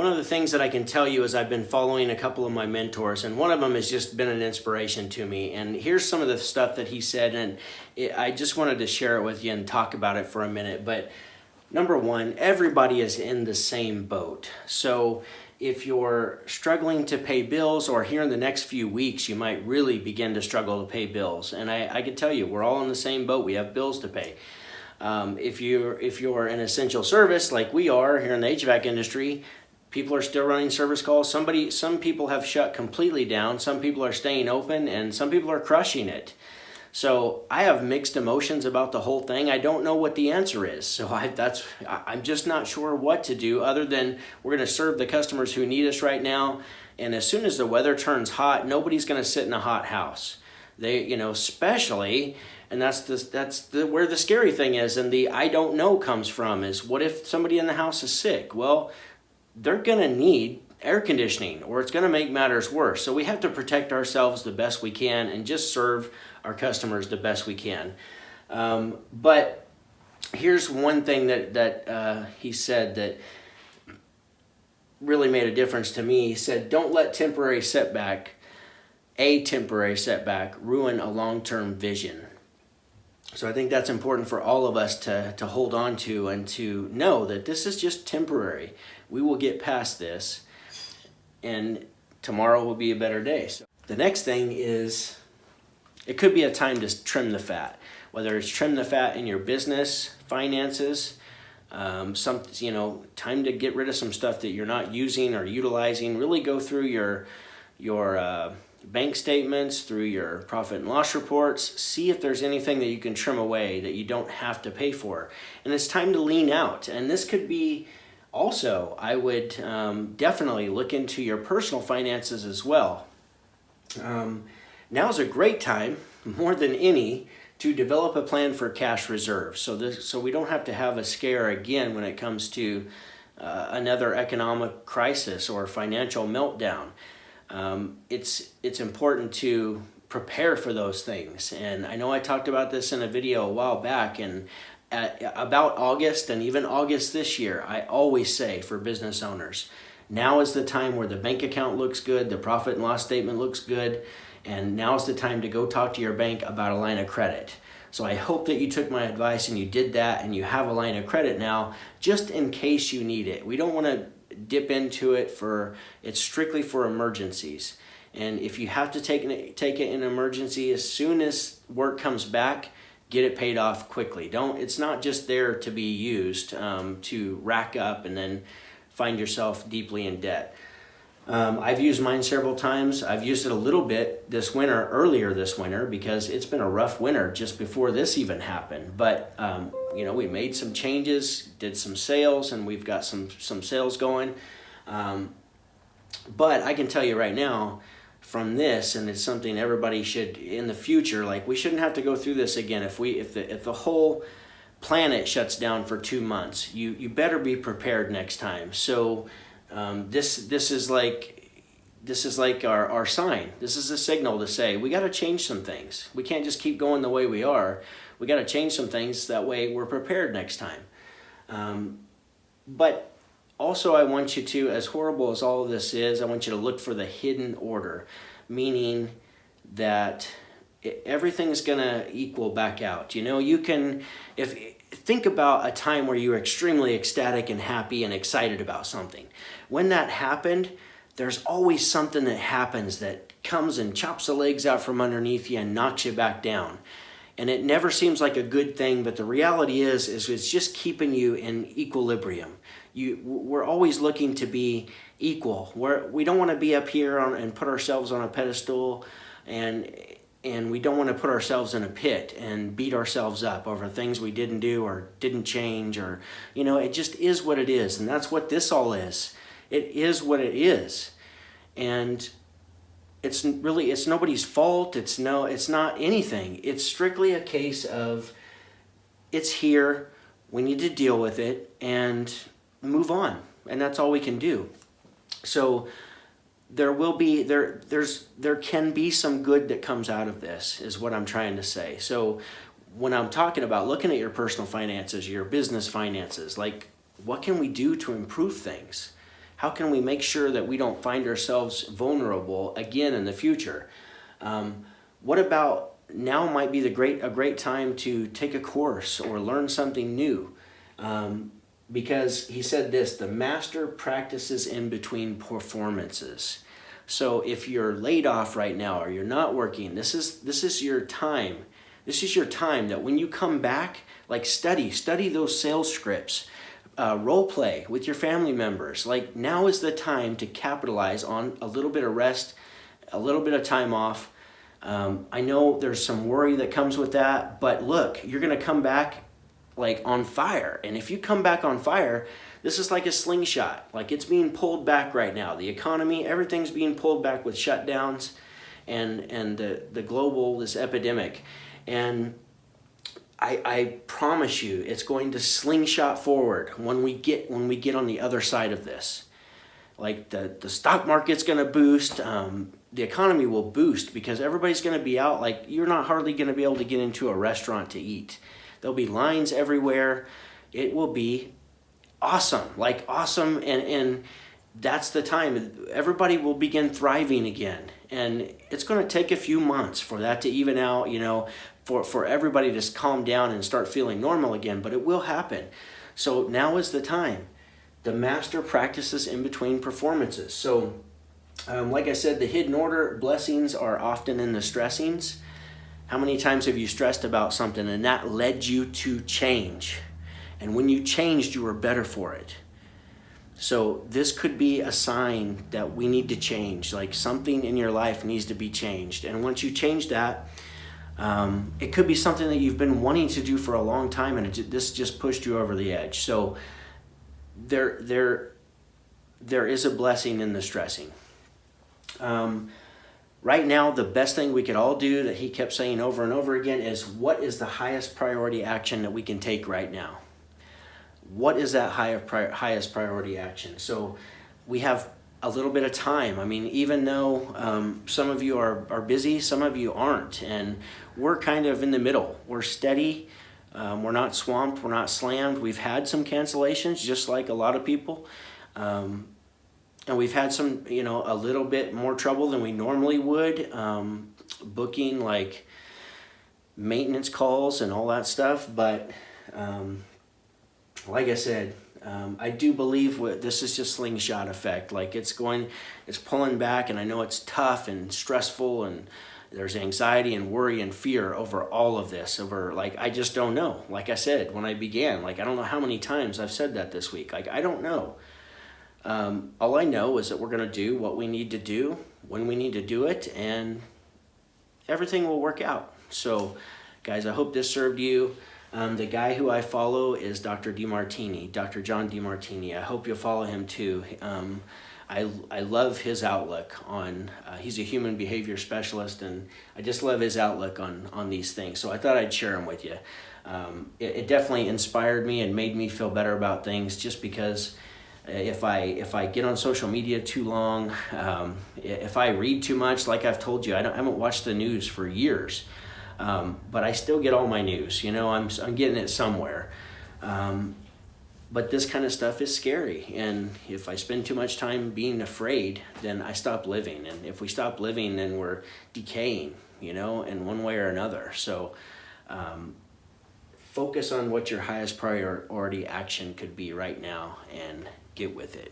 one of the things that I can tell you is I've been following a couple of my mentors, and one of them has just been an inspiration to me. And here's some of the stuff that he said, and I just wanted to share it with you and talk about it for a minute. But number one, everybody is in the same boat. So if you're struggling to pay bills, or here in the next few weeks, you might really begin to struggle to pay bills. And I can tell you, we're all in the same boat. We have bills to pay. If you're an essential service like we are here in the HVAC industry, people are still running service calls. Some people have shut completely down. Some people are staying open, and some people are crushing it. So I have mixed emotions about the whole thing. I don't know what the answer is. So I'm just not sure what to do, other than we're going to serve the customers who need us right now. And as soon as the weather turns hot, nobody's going to sit in a hot house. Especially, and that's where the scary thing is, and the I don't know comes from, is what if somebody in the house is sick? Well, they're going to need air conditioning, or it's going to make matters worse. So we have to protect ourselves the best we can and just serve our customers the best we can. But here's one thing that he said that really made a difference to me. He said, don't let a temporary setback ruin a long-term vision. So I think that's important for all of us to hold on to, and to know that this is just temporary. We will get past this, and tomorrow will be a better day. So the next thing is, it could be a time to trim the fat, whether it's trim the fat in your business, finances, time to get rid of some stuff that you're not using or utilizing. Really go through your bank statements, through your profit and loss reports, see if there's anything that you can trim away that you don't have to pay for. And it's time to lean out. And this could be also, I would definitely look into your personal finances as well. Now's a great time, more than any, to develop a plan for cash reserves, so we don't have to have a scare again when it comes to another economic crisis or financial meltdown. It's important to prepare for those things. And I know I talked about this in a video a while back, and about August, and even August this year, I always say for business owners, now is the time where the bank account looks good, the profit and loss statement looks good, and now is the time to go talk to your bank about a line of credit. So I hope that you took my advice and you did that, and you have a line of credit now, just in case you need it. We don't want to dip into it it's strictly for emergencies. And if you have to take it in emergency, as soon as work comes back, get it paid off quickly. It's not just there to be used to rack up and then find yourself deeply in debt. I've used mine several times. I've used it a little bit earlier this winter, because it's been a rough winter just before this even happened. But we made some changes, did some sales, and we've got some sales going. But I can tell you right now, from this, and it's something everybody should in the future, like, we shouldn't have to go through this again. If the whole planet shuts down for 2 months, you better be prepared next time. So this is like our sign. This is a signal to say we got to change some things. We can't just keep going the way we are. We got to change some things, that way we're prepared next time. But also, I want you to, as horrible as all of this is, I want you to look for the hidden order, meaning that everything's going to equal back out. You can, think about a time where you were extremely ecstatic and happy and excited about something. When that happened, there's always something that happens that comes and chops the legs out from underneath you and knocks you back down. And it never seems like a good thing, but the reality is it's just keeping you in equilibrium. We're always looking to be equal. We don't want to be up here and put ourselves on a pedestal, and we don't want to put ourselves in a pit and beat ourselves up over things we didn't do or didn't change, or it just is what it is. And that's what this all is. It is what it is. And it's nobody's fault. It's not anything. It's strictly a case of, it's here, we need to deal with it and move on. And that's all we can do. So there can be some good that comes out of this, is what I'm trying to say. So when I'm talking about looking at your personal finances, your business finances, like, what can we do to improve things? How can we make sure that we don't find ourselves vulnerable again in the future? What about now might be a great time to take a course or learn something new? Because he said this, the master practices in between performances. So if you're laid off right now or you're not working, this is your time. This is your time that when you come back, like study those sales scripts, role play with your family members. Like now is the time to capitalize on a little bit of rest, a little bit of time off. I know there's some worry that comes with that, but look, you're going to come back like on fire. And if you come back on fire, this is like a slingshot. Like it's being pulled back right now. The economy, everything's being pulled back with shutdowns and the global, this epidemic. And I promise you, it's going to slingshot forward when we get on the other side of this. Like the stock market's going to boost. The economy will boost because everybody's going to be out. Like you're not hardly going to be able to get into a restaurant to eat. There'll be lines everywhere. It will be awesome, like awesome. And that's the time. Everybody will begin thriving again. And it's going to take a few months for that to even out, for everybody to calm down and start feeling normal again, but it will happen. So now is the time. The master practices in between performances. So like I said, the hidden order blessings are often in the stressings. How many times have you stressed about something and that led you to change? And when you changed, you were better for it. So this could be a sign that we need to change, like something in your life needs to be changed. And once you change that, it could be something that you've been wanting to do for a long time and this just pushed you over the edge. So there is a blessing in the stressing. Right now, the best thing we could all do that he kept saying over and over again is, what is the highest priority action that we can take right now? What is that highest priority action? So we have a little bit of time. I mean, even though some of you are busy, some of you aren't. And we're kind of in the middle. We're steady. We're not swamped. We're not slammed. We've had some cancellations, just like a lot of people. And we've had some, a little bit more trouble than we normally would, booking like maintenance calls and all that stuff. But like I said, I do believe this is just slingshot effect. Like it's pulling back, and I know it's tough and stressful, and there's anxiety and worry and fear over all of this, I just don't know. Like I said, when I began, I don't know how many times I've said that this week. I don't know. All I know is that we're going to do what we need to do when we need to do it, and everything will work out. So, guys, I hope this served you. The guy who I follow is Dr. DeMartini, Dr. John DeMartini. I hope you'll follow him too. I love his outlook on, he's a human behavior specialist, and I just love his outlook on these things. So I thought I'd share them with you. It definitely inspired me and made me feel better about things, just because if I get on social media too long, if I read too much, like I've told you, I haven't watched the news for years. But I still get all my news, I'm getting it somewhere. But this kind of stuff is scary. And if I spend too much time being afraid, then I stop living. And if we stop living, then we're decaying, in one way or another. So focus on what your highest priority action could be right now and get with it.